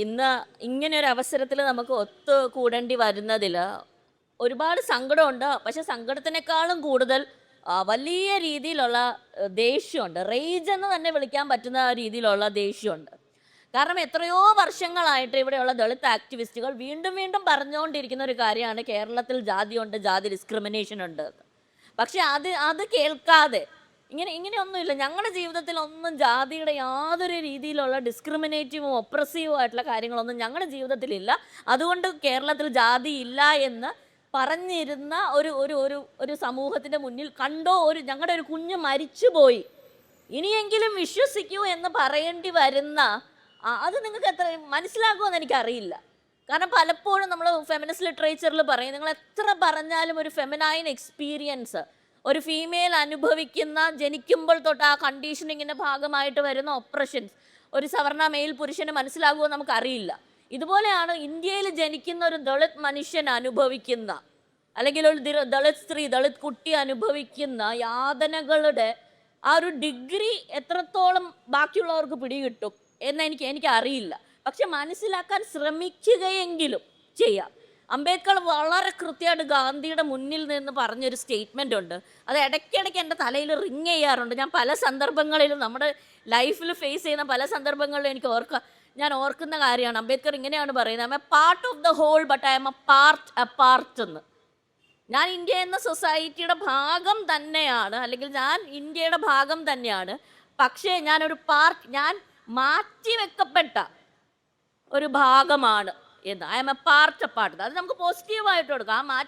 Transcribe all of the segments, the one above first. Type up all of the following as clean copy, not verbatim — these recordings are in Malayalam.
ഇന്ന് ഇങ്ങനെ ഒരു അവസരത്തിൽ നമുക്ക് ഒത്തുകൂടേണ്ടി വരുന്നതിൽ ഒരുപാട് സങ്കടമുണ്ട്. പക്ഷെ സങ്കടത്തിനേക്കാളും കൂടുതൽ വലിയ രീതിയിലുള്ള ദേഷ്യമുണ്ട്. റേജ് എന്ന് തന്നെ വിളിക്കാൻ പറ്റുന്ന രീതിയിലുള്ള ദേഷ്യമുണ്ട്. കാരണം എത്രയോ വർഷങ്ങളായിട്ട് ഇവിടെയുള്ള ദളിത് ആക്ടിവിസ്റ്റുകൾ വീണ്ടും വീണ്ടും പറഞ്ഞുകൊണ്ടിരിക്കുന്ന ഒരു കാര്യമാണ് കേരളത്തിൽ ജാതിയുണ്ട്, ജാതി ഡിസ്ക്രിമിനേഷൻ ഉണ്ട് എന്ന്. പക്ഷെ അത് അത് കേൾക്കാതെ ഇങ്ങനെയൊന്നുമില്ല. ഞങ്ങളുടെ ജീവിതത്തിൽ ഒന്നും ജാതിയുടെ യാതൊരു രീതിയിലുള്ള ഡിസ്ക്രിമിനേറ്റീവും ഒപ്രസീവും ആയിട്ടുള്ള കാര്യങ്ങളൊന്നും ഞങ്ങളുടെ ജീവിതത്തിലില്ല. അതുകൊണ്ട് കേരളത്തിൽ ജാതി ഇല്ല എന്ന് പറഞ്ഞിരുന്ന ഒരു ഒരു ഒരു ഒരു സമൂഹത്തിൻ്റെ മുന്നിൽ കണ്ടോ ഞങ്ങളുടെ ഒരു കുഞ്ഞ് മരിച്ചുപോയി, ഇനിയെങ്കിലും വിശ്വസിക്കൂ എന്ന് പറയേണ്ടി വരുന്ന അത് നിങ്ങൾക്ക് എത്ര മനസ്സിലാക്കുമെന്ന് എനിക്കറിയില്ല. കാരണം പലപ്പോഴും നമ്മൾ ഫെമിനിസ്റ്റ് ലിറ്ററേച്ചറിൽ പറയും, നിങ്ങൾ എത്ര പറഞ്ഞാലും ഒരു ഫെമിനൈൻ എക്സ്പീരിയൻസ് ഒരു ഫീമെയിൽ അനുഭവിക്കുന്ന ജനിക്കുമ്പോൾ തൊട്ട് ആ കണ്ടീഷനിങ്ങിൻ്റെ ഭാഗമായിട്ട് വരുന്ന ഒപ്രഷൻസ് ഒരു സവർണ മെയിൽ പുരുഷന് മനസ്സിലാകുമോ നമുക്കറിയില്ല. ഇതുപോലെയാണ് ഇന്ത്യയിൽ ജനിക്കുന്ന ഒരു ദളിത് മനുഷ്യൻ അനുഭവിക്കുന്ന, അല്ലെങ്കിൽ ഒരു ദളിത് സ്ത്രീ, ദളിത് കുട്ടി അനുഭവിക്കുന്ന യാതനകളുടെ ആ ഒരു ഡിഗ്രി എത്രത്തോളം ബാക്കിയുള്ളവർക്ക് പിടികിട്ടും എന്ന് എനിക്ക് അറിയില്ല. പക്ഷെ മനസ്സിലാക്കാൻ ശ്രമിക്കുകയെങ്കിലും ചെയ്യാം. അംബേദ്കർ വളരെ കൃത്യമായിട്ട് ഗാന്ധിയുടെ മുന്നിൽ നിന്ന് പറഞ്ഞൊരു സ്റ്റേറ്റ്മെൻ്റ് ഉണ്ട്. അത് ഇടയ്ക്കിടയ്ക്ക് എൻ്റെ തലയിൽ റിങ് ചെയ്യാറുണ്ട്. ഞാൻ പല സന്ദർഭങ്ങളിലും നമ്മുടെ ലൈഫിൽ ഫേസ് ചെയ്യുന്ന പല സന്ദർഭങ്ങളിലും ഞാൻ ഓർക്കുന്ന കാര്യമാണ്. അംബേദ്കർ ഇങ്ങനെയാണ് പറയുന്നത്, I am a part of the whole but I am a part apart എന്ന്. ഞാൻ ഇന്ത്യ എന്ന സൊസൈറ്റിയുടെ ഭാഗം തന്നെയാണ്, അല്ലെങ്കിൽ ഞാൻ ഇന്ത്യയുടെ ഭാഗം തന്നെയാണ്. പക്ഷേ ഞാൻ മാറ്റിവെക്കപ്പെട്ട ഒരു ഭാഗമാണ് എന്ന്. I am a part apart. അത് നമുക്ക് പോസിറ്റീവായിട്ട് കൊടുക്കാം. ആ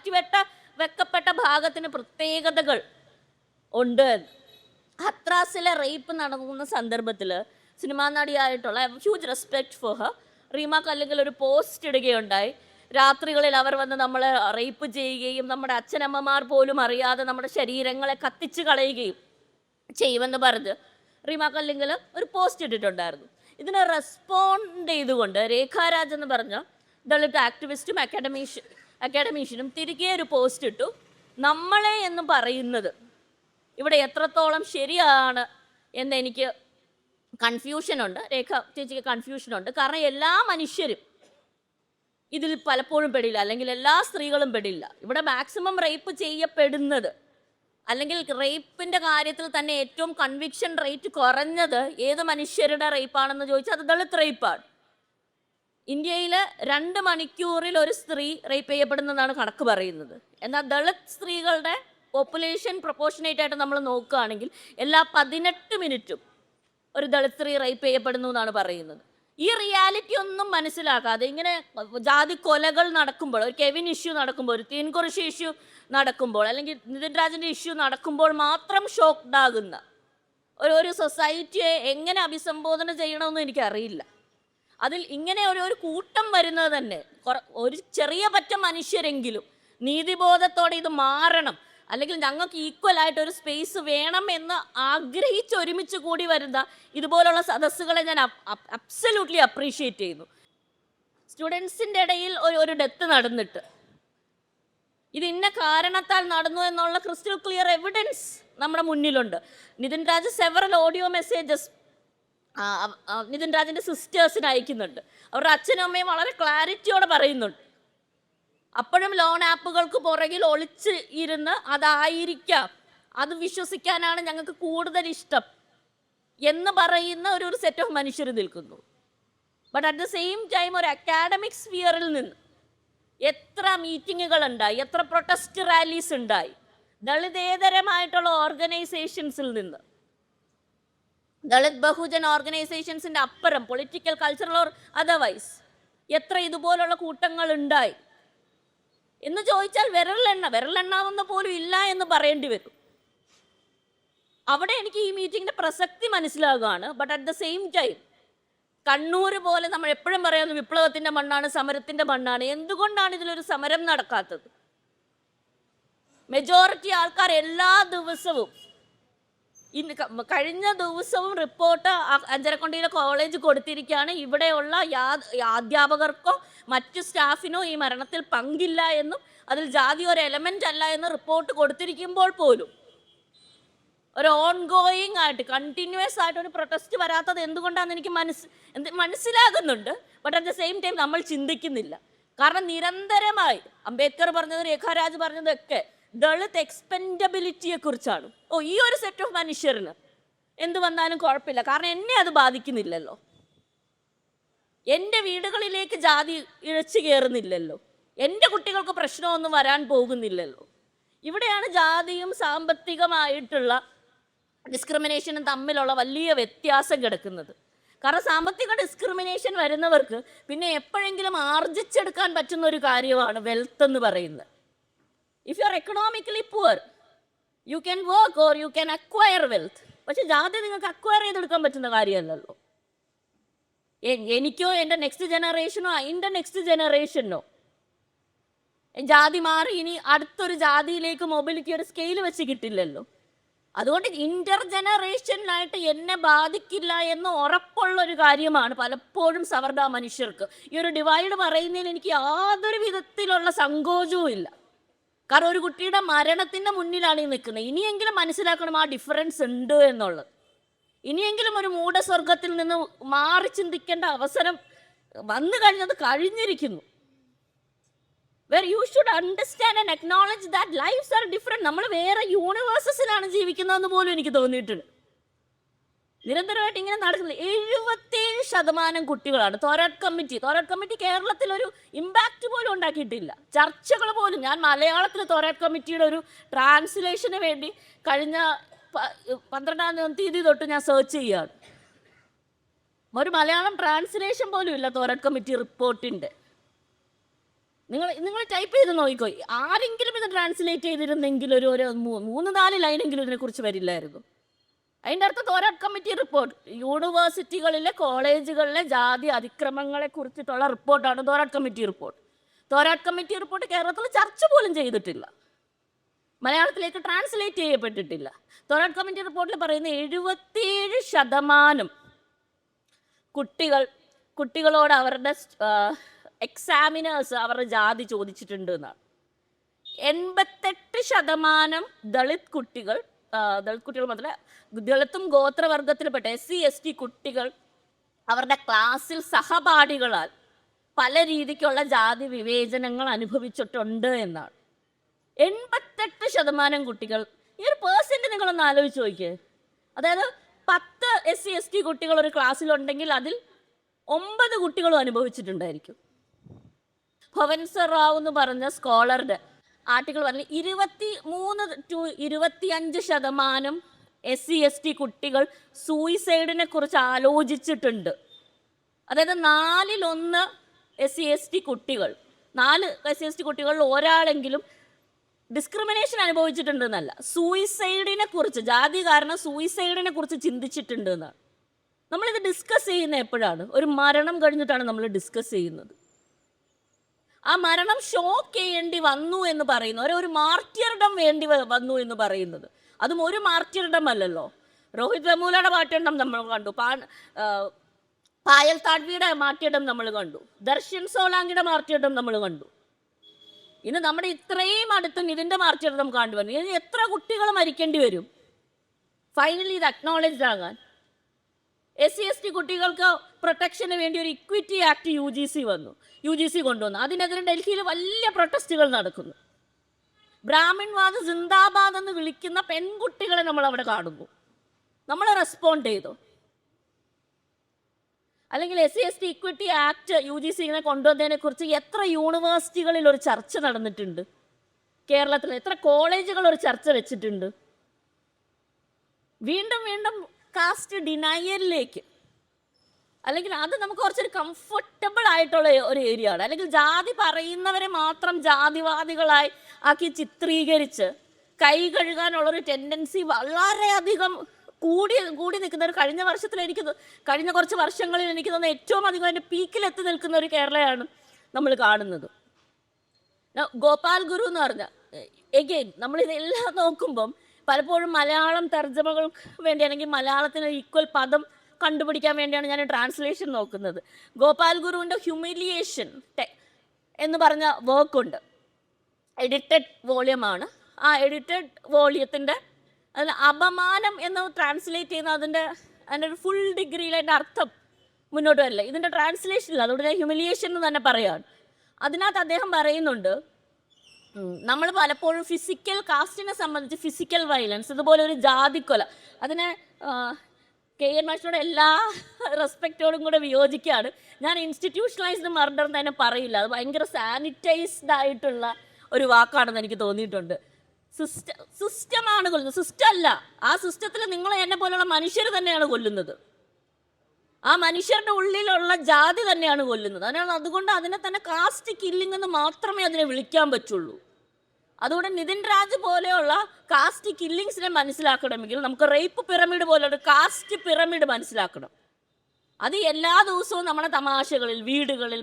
വെക്കപ്പെട്ട ഭാഗത്തിന് പ്രത്യേകതകൾ ഉണ്ട്. ഹത്രാസിലെ റേപ്പ് നടക്കുന്ന സന്ദർഭത്തിൽ സിനിമാ നടിയായിട്ടുള്ള huge respect for her Rima Kallingal ഒരു പോസ്റ്റ് ഇടുകയുണ്ടായി. രാത്രികളിൽ അവർ വന്ന് നമ്മളെ റേപ്പ് ചെയ്യുകയും നമ്മുടെ അച്ഛനമ്മമാർ പോലും അറിയാതെ നമ്മുടെ ശരീരങ്ങളെ കത്തിച്ച് കളയുകയും ചെയ്യുമെന്ന് പറഞ്ഞ് റീമ കല്ലിങ്കൽ ഒരു പോസ്റ്റ് ഇട്ടിട്ടുണ്ടായിരുന്നു. ഇതിനെ റെസ്പോണ്ട് ചെയ്തുകൊണ്ട് രേഖാരാജ് എന്ന് പറഞ്ഞ ദളിത് ആക്ടിവിസ്റ്റും അക്കാഡമീഷ്യനും തിരികെ ഒരു പോസ്റ്റ് ഇട്ടു. നമ്മളെ എന്ന് പറയുന്നത് ഇവിടെ എത്രത്തോളം ശരിയാണ് എന്ന് എനിക്ക് കൺഫ്യൂഷനുണ്ട്. രേഖ ചേച്ചിക്ക് കൺഫ്യൂഷനുണ്ട്. കാരണം എല്ലാ മനുഷ്യരും ഇതിൽ പലപ്പോഴും പെടില്ല, അല്ലെങ്കിൽ എല്ലാ സ്ത്രീകളും പെടില്ല. ഇവിടെ മാക്സിമം റേപ്പ് ചെയ്യപ്പെടുന്നത്, അല്ലെങ്കിൽ റേപ്പിൻ്റെ കാര്യത്തിൽ തന്നെ ഏറ്റവും കൺവിക്ഷൻ റേറ്റ് കുറഞ്ഞത് ഏത് മനുഷ്യരുടെ റേപ്പാണെന്ന് ചോദിച്ചാൽ അത് ദളിത് റേപ്പാണ്. ഇന്ത്യയിൽ 2 മണിക്കൂറിൽ ഒരു സ്ത്രീ റേപ്പ് ചെയ്യപ്പെടുന്നതാണ് കണക്ക് പറയുന്നത്. എന്നാൽ ദളിത് സ്ത്രീകളുടെ പോപ്പുലേഷൻ പ്രൊപ്പോർഷനേറ്റ് ആയിട്ട് നമ്മൾ നോക്കുകയാണെങ്കിൽ എല്ലാ 18 മിനിറ്റും ഒരു ദളിത് സ്ത്രീ റേപ്പ് ചെയ്യപ്പെടുന്നു എന്നാണ് പറയുന്നത്. ഈ റിയാലിറ്റി ഒന്നും മനസ്സിലാക്കാതെ ഇങ്ങനെ ജാതി കൊലകൾ നടക്കുമ്പോൾ, ഒരു കെവിൻ ഇഷ്യൂ നടക്കുമ്പോൾ, ഒരു തീൻകുറിശി ഇഷ്യൂ നടക്കുമ്പോൾ, അല്ലെങ്കിൽ നിതിൻ രാജിൻ്റെ ഇഷ്യൂ നടക്കുമ്പോൾ മാത്രം ഷോക്ക്ഡ് ആകുന്ന ഒരു സൊസൈറ്റിയെ എങ്ങനെ അഭിസംബോധന ചെയ്യണമെന്ന് എനിക്കറിയില്ല. അതിൽ ഇങ്ങനെ ഒരു കൂട്ടം വരുന്നത് തന്നെ ഒരു ചെറിയ പറ്റ മനുഷ്യരെങ്കിലും നീതിബോധത്തോടെ ഇത് മാറണം, അല്ലെങ്കിൽ ഞങ്ങൾക്ക് ഈക്വലായിട്ട് ഒരു സ്പേസ് വേണം എന്ന് ആഗ്രഹിച്ച് ഒരുമിച്ച് കൂടി വരുന്ന ഇതുപോലുള്ള സദസ്സുകളെ ഞാൻ അബ്സല്യൂട്ട്ലി അപ്രീഷിയേറ്റ് ചെയ്യുന്നു. സ്റ്റുഡൻസിൻ്റെ ഇടയിൽ ഒരു ഡെത്ത് നടന്നിട്ട് ഇത് ഇന്ന കാരണത്താൽ നടന്നു എന്നുള്ള ക്രിസ്റ്റൽ ക്ലിയർ എവിഡൻസ് നമ്മുടെ മുന്നിലുണ്ട്. Nithin Raj several audio messages Nithin രാജിൻ്റെ സിസ്റ്റേഴ്സിന് അയക്കുന്നുണ്ട്. അവരുടെ അച്ഛനും അമ്മയും വളരെ ക്ലാരിറ്റിയോടെ പറയുന്നുണ്ട്. അപ്പോഴും ലോൺ ആപ്പുകൾക്ക് പുറകിൽ ഒളിച്ച് ഇരുന്ന് അതായിരിക്കാം, അത് വിശ്വസിക്കാനാണ് ഞങ്ങൾക്ക് കൂടുതൽ ഇഷ്ടം എന്ന് പറയുന്ന ഒരു സെറ്റ് ഓഫ് മനുഷ്യർ നിൽക്കുന്നു. But at the same time ഒരു അക്കാഡമിക് സ്ഫിയറിൽ നിന്ന് എത്ര മീറ്റിങ്ങുകൾ ഉണ്ടായി, എത്ര പ്രൊട്ടസ്റ്റ് റാലീസ് ഉണ്ടായി. ദളിതേതരമായിട്ടുള്ള ഓർഗനൈസേഷൻസിൽ നിന്ന്, ദളിത് ബഹുജൻ ഓർഗനൈസേഷൻസിൻ്റെ അപ്പുറം പൊളിറ്റിക്കൽ, കൾച്ചറൽ ഓർ അതർവൈസ് എത്ര ഇതുപോലുള്ള കൂട്ടങ്ങൾ ഉണ്ടായി എന്ന് ചോദിച്ചാൽ വിരലെണ്ണാവുന്ന പോലും ഇല്ല എന്ന് പറയേണ്ടി വരും. അവിടെ എനിക്ക് ഈ മീറ്റിങ്ങിൻ്റെ പ്രസക്തി മനസ്സിലാകുകയാണ്. But at the same time Kannur പോലെ നമ്മൾ എപ്പോഴും പറയുന്നത് വിപ്ലവത്തിൻ്റെ മണ്ണാണ്, സമരത്തിൻ്റെ മണ്ണാണ്. എന്തുകൊണ്ടാണ് ഇതിലൊരു സമരം നടക്കാത്തത്? മെജോറിറ്റി ആൾക്കാർ എല്ലാ ദിവസവും, കഴിഞ്ഞ ദിവസവും റിപ്പോർട്ട് അഞ്ചരക്കൊണ്ടിയിലെ കോളേജ് കൊടുത്തിരിക്കുകയാണ്, ഇവിടെയുള്ള അധ്യാപകർക്കോ മറ്റു സ്റ്റാഫിനോ ഈ മരണത്തിൽ പങ്കില്ല എന്നും അതിൽ ജാതി ഒരു എലമെൻ്റ് അല്ല എന്ന് റിപ്പോർട്ട് കൊടുത്തിരിക്കുമ്പോൾ പോലും ഒരു ഓൺഗോയിങ് ആയിട്ട് കണ്ടിന്യൂസ് ആയിട്ട് ഒരു പ്രൊട്ടസ്റ്റ് വരാത്തത് എന്തുകൊണ്ടാണെന്ന് എനിക്ക് മനസ്സിലാകുന്നുണ്ട്. But at the same time നമ്മൾ ചിന്തിക്കുന്നില്ല. കാരണം നിരന്തരമായി അംബേദ്കർ പറഞ്ഞത്, രേഖാരാജ് പറഞ്ഞതൊക്കെ ദളിത് എക്സ്പെൻഡബിലിറ്റിയെ കുറിച്ചാണ്. ഈ ഒരു സെറ്റ് ഓഫ് മനുഷ്യരിന് എന്ത് വന്നാലും കുഴപ്പമില്ല, കാരണം എന്നെ അത് ബാധിക്കുന്നില്ലല്ലോ, എൻ്റെ വീടുകളിലേക്ക് ജാതി ഇഴച്ചു കയറുന്നില്ലല്ലോ, എൻ്റെ കുട്ടികൾക്ക് പ്രശ്നമൊന്നും വരാൻ പോകുന്നില്ലല്ലോ. ഇവിടെയാണ് ജാതിയും സാമ്പത്തികമായിട്ടുള്ള ഡിസ്ക്രിമിനേഷനും തമ്മിലുള്ള വലിയ വ്യത്യാസം കിടക്കുന്നത്. കാരണം സാമ്പത്തിക ഡിസ്ക്രിമിനേഷൻ വരുന്നവർക്ക് പിന്നെ എപ്പോഴെങ്കിലും ആർജിച്ചെടുക്കാൻ പറ്റുന്ന ഒരു കാര്യമാണ് വെൽത്ത് എന്ന് പറയുന്നത്. If you are economically poor you can work or you can acquire wealth. പക്ഷെ ജാതി നിങ്ങൾക്ക് അക്വയർ ചെയ്തെടുക്കാൻ പറ്റുന്ന കാര്യമല്ലല്ലോ. എനിക്കോ എൻ്റെ നെക്സ്റ്റ് ജനറേഷനോ അതിൻ്റെ നെക്സ്റ്റ് ജനറേഷനോ ജാതി മാറി ഇനി അടുത്തൊരു ജാതിയിലേക്ക് മൊബിലിറ്റി ഒരു സ്കെയിൽ വെച്ച് കിട്ടില്ലല്ലോ. അതുകൊണ്ട് ഇൻ്റർ ജനറേഷനിലായിട്ട് എന്നെ ബാധിക്കില്ല എന്ന് ഉറപ്പുള്ളൊരു കാര്യമാണ് പലപ്പോഴും സവർണ മനുഷ്യർക്ക്. ഈ ഒരു ഡിവൈഡ് പറയുന്നതിൽ എനിക്ക് യാതൊരു വിധത്തിലുള്ള സങ്കോചവും ഇല്ല. കാരണം ഒരു കുട്ടിയുടെ മരണത്തിൻ്റെ മുന്നിലാണ് ഈ നിൽക്കുന്നത്. ഇനിയെങ്കിലും മനസ്സിലാക്കണം ആ ഡിഫറൻസ് ഉണ്ട് എന്നുള്ളത്. ഇനിയെങ്കിലും ഒരു മൂഢസ്വർഗത്തിൽ നിന്ന് മാറി ചിന്തിക്കേണ്ട അവസരം വന്നു കഴിഞ്ഞത് കഴിഞ്ഞിരിക്കുന്നു. where you should understand and acknowledge that lives are different. നമ്മൾ വേറെ യൂണിവേഴ്സസിലാണ് ജീവിക്കുന്നതെന്ന് പോലും എനിക്ക് തോന്നിയിട്ടുണ്ട്. നിരന്തരമായിട്ട് ഇങ്ങനെ നടക്കുന്നത് 77% കുട്ടികളാണ്. തോരാട്ട് കമ്മിറ്റി കേരളത്തിൽ ഒരു ഇമ്പാക്റ്റ് പോലും ഉണ്ടാക്കിയിട്ടില്ല. ചർച്ചകൾ പോലും, ഞാൻ മലയാളത്തിൽ തോരാട്ട് കമ്മിറ്റിയുടെ ഒരു ട്രാൻസ്ലേഷന് വേണ്ടി കഴിഞ്ഞ 12-ാം തീയതി തൊട്ട് ഞാൻ സെർച്ച് ചെയ്യുകയാണ്. ഒരു മലയാളം ട്രാൻസ്ലേഷൻ പോലും ഇല്ല തോരാട്ട് കമ്മിറ്റി റിപ്പോർട്ടിൻ്റെ. നിങ്ങൾ ടൈപ്പ് ചെയ്ത് നോക്കിക്കോ, ആരെങ്കിലും ഇത് ട്രാൻസ്ലേറ്റ് ചെയ്തിരുന്നെങ്കിൽ ഒരു 3-4 ലൈനെങ്കിലും ഇതിനെക്കുറിച്ച് വരില്ലായിരുന്നു. അതിൻ്റെ അർത്ഥം തോരാട്ട് കമ്മിറ്റി റിപ്പോർട്ട് യൂണിവേഴ്സിറ്റികളിലെ കോളേജുകളിലെ ജാതി അതിക്രമങ്ങളെ കുറിച്ചിട്ടുള്ള റിപ്പോർട്ടാണ് തോരാട്ട് കമ്മിറ്റി റിപ്പോർട്ട്. തോരാട്ട് കമ്മിറ്റി റിപ്പോർട്ട് കേരളത്തിൽ ചർച്ച പോലും ചെയ്തിട്ടില്ല, മലയാളത്തിലേക്ക് ട്രാൻസ്ലേറ്റ് ചെയ്യപ്പെട്ടിട്ടില്ല. തോരാട്ട് കമ്മിറ്റി റിപ്പോർട്ടിൽ പറയുന്ന 77% കുട്ടികളോട് അവരുടെ എക്സാമിനേഴ്സ് അവരുടെ ജാതി ചോദിച്ചിട്ടുണ്ട് എന്നാണ്. 88% ദളിത് കുട്ടികൾ മാത്രമല്ല, ദളിതും ഗോത്രവർഗത്തിൽപ്പെട്ട SC/ST കുട്ടികൾ അവരുടെ ക്ലാസ്സിൽ സഹപാഠികളാൽ പല രീതിക്കുള്ള ജാതി വിവേചനങ്ങൾ അനുഭവിച്ചിട്ടുണ്ട് എന്നാണ്. 88% കുട്ടികൾ. ഈ ഒരു പേഴ്സൻ്റ് നിങ്ങളൊന്ന് ആലോചിച്ച് നോക്കിയേ. അതായത് 10 SC/ST കുട്ടികൾ ഒരു ക്ലാസ്സിലുണ്ടെങ്കിൽ അതിൽ 9 കുട്ടികളും അനുഭവിച്ചിട്ടുണ്ടായിരിക്കും. ഭവൻസർ റാവു എന്ന് പറഞ്ഞ സ്കോളറുടെ ആർട്ടിക്കിൾ പറഞ്ഞ 23-25% SC/ST കുട്ടികൾ സൂയിസൈഡിനെ കുറിച്ച് ആലോചിച്ചിട്ടുണ്ട്. അതായത് 4-1 SC/ST കുട്ടികൾ, 4 SC/ST കുട്ടികളിൽ ഒരാളെങ്കിലും ഡിസ്ക്രിമിനേഷൻ അനുഭവിച്ചിട്ടുണ്ടെന്നല്ല, സൂയിസൈഡിനെ കുറിച്ച്, ജാതി കാരണം സൂയിസൈഡിനെ കുറിച്ച് ചിന്തിച്ചിട്ടുണ്ട് എന്നാണ്. നമ്മളിത് ഡിസ്കസ് ചെയ്യുന്നത് എപ്പോഴാണ്? ഒരു മരണം കഴിഞ്ഞിട്ടാണ് നമ്മൾ ഡിസ്കസ് ചെയ്യുന്നത്. ആ മരണം ഷോക്ക് ചെയ്യേണ്ടി വന്നു എന്ന് പറയുന്നു, ഒരു മാർട്ടിയർഡം വേണ്ടി വന്നു എന്ന് പറയുന്നത്. അതും ഒരു മാർട്ടിയർഡം അല്ലല്ലോ. രോഹിത് വെമുലയുടെ മാർട്ടിയർഡം നമ്മൾ കണ്ടു, പായൽ താഡ്വിയുടെ മാർട്ടിയർഡം നമ്മൾ കണ്ടു, ദർശൻ സോളാങ്കിയുടെ മാർട്ടിയർഡം നമ്മൾ കണ്ടു. ഇനി നമ്മുടെ ഇത്രയും അടുത്തും ഇതിൻ്റെ മാർട്ടിയർഡം കണ്ടുവന്നു. ഇനി എത്ര കുട്ടികൾ മരിക്കേണ്ടി വരും ഫൈനലി ഇത് അക്നോളജ്ഡ് ആകാൻ? SC/ST കുട്ടികൾക്ക് പ്രൊട്ടക്ഷന് വേണ്ടി ഒരു ഇക്വിറ്റി ആക്ട് UGC കൊണ്ടുവന്നു. അതിനെതിരെ ഡൽഹിയിൽ വലിയ പ്രൊട്ടസ്റ്റുകൾ നടക്കുന്നു. ബ്രാഹ്മിൺവാദ് സിന്ദാബാദ് എന്ന് വിളിക്കുന്ന പെൺകുട്ടികളെ നമ്മൾ അവിടെ കാണുന്നു. നമ്മൾ റെസ്പോണ്ട് ചെയ്തു. അല്ലെങ്കിൽ SC/ST ഇക്വിറ്റി ആക്ട് UGC ഇങ്ങനെ കൊണ്ടുവന്നതിനെ കുറിച്ച് എത്ര യൂണിവേഴ്സിറ്റികളിൽ ഒരു ചർച്ച നടന്നിട്ടുണ്ട്? കേരളത്തിൽ എത്ര കോളേജുകൾ ഒരു ചർച്ച വെച്ചിട്ടുണ്ട്? വീണ്ടും കാസ്റ്റ് ഡിനയലിലേക്ക്, അല്ലെങ്കിൽ അത് നമുക്ക് കുറച്ചൊരു കംഫർട്ടബിൾ ആയിട്ടുള്ള ഒരു ഏരിയ ആണ്. അല്ലെങ്കിൽ ജാതി പറയുന്നവരെ മാത്രം ജാതിവാദികളായി ആക്കി ചിത്രീകരിച്ച് കൈ കഴുകാനുള്ളൊരു ടെൻഡൻസി വളരെയധികം കൂടി നിൽക്കുന്ന ഒരു കഴിഞ്ഞ കുറച്ച് വർഷങ്ങളിൽ എനിക്ക് തോന്നുന്നു ഏറ്റവും അധികം അതിൻ്റെ പീക്കിലെത്തി നിൽക്കുന്ന ഒരു കേരളയാണ് നമ്മൾ കാണുന്നത്. ഗോപാൽ ഗുരു എന്ന് പറഞ്ഞ, എഗെയിൻ നമ്മളിതെല്ലാം നോക്കുമ്പം പലപ്പോഴും മലയാളം തർജ്ജമകൾക്ക് വേണ്ടി, അല്ലെങ്കിൽ മലയാളത്തിന് ഈക്വൽ പദം കണ്ടുപിടിക്കാൻ വേണ്ടിയാണ് ഞാൻ ട്രാൻസ്ലേഷൻ നോക്കുന്നത്. ഗോപാൽ ഗുരുവിൻ്റെ ഹ്യൂമിലിയേഷൻ എന്ന് പറഞ്ഞ വർക്കുണ്ട്, എഡിറ്റഡ് വോളിയമാണ്. ആ എഡിറ്റഡ് വോളിയത്തിൻ്റെ അതിൽ അപമാനം എന്ന് ട്രാൻസ്ലേറ്റ് ചെയ്യുന്ന അതിൻ്റെ ഒരു ഫുൾ ഡിഗ്രിയിൽ അതിൻ്റെ അർത്ഥം മുന്നോട്ട് വരില്ല. ഇതിൻ്റെ ട്രാൻസ്ലേഷനില്ല, അതുകൊണ്ട് ഹ്യൂമിലിയേഷൻ എന്ന് തന്നെ പറയുകയാണ്. അതിനകത്ത് അദ്ദേഹം പറയുന്നുണ്ട്, നമ്മൾ പലപ്പോഴും ഫിസിക്കൽ കാസ്റ്റിനെ സംബന്ധിച്ച് ഫിസിക്കൽ വയലൻസ്, ഇതുപോലെ ഒരു ജാതിക്കൊല, അതിനെ KN മാഷിനോട് എല്ലാ റെസ്പെക്റ്റോടും കൂടെ വിയോജിക്കുകയാണ്. ഞാൻ ഇൻസ്റ്റിറ്റ്യൂഷണലൈസ്ഡ് മർഡർ എന്ന് തന്നെ പറയില്ല, അത് ഭയങ്കര സാനിറ്റൈസ്ഡ് ആയിട്ടുള്ള ഒരു വാക്കാണെന്ന് എനിക്ക് തോന്നിയിട്ടുണ്ട്. സിസ്റ്റമാണ് കൊല്ലുന്നത്, സിസ്റ്റം അല്ല. ആ സിസ്റ്റത്തിൽ നിങ്ങൾ എന്നെ പോലുള്ള മനുഷ്യർ തന്നെയാണ് കൊല്ലുന്നത്. ആ മനുഷ്യരുടെ ഉള്ളിലുള്ള ജാതി തന്നെയാണ് കൊല്ലുന്നത്. അതുകൊണ്ട് അതിനെ തന്നെ കാസ്റ്റ് കില്ലിംഗ് എന്ന് മാത്രമേ അതിനെ വിളിക്കാൻ പറ്റുള്ളൂ. അതുകൊണ്ട് നിതിൻ രാജ് പോലെയുള്ള കാസ്റ്റ് കില്ലിങ്സിനെ മനസ്സിലാക്കണമെങ്കിൽ നമുക്ക് റേപ്പ് പിരമിഡ് പോലെയുള്ള കാസ്റ്റ് പിരമിഡ് മനസ്സിലാക്കണം. അത് എല്ലാ ദിവസവും നമ്മുടെ തമാശകളിൽ, വീടുകളിൽ,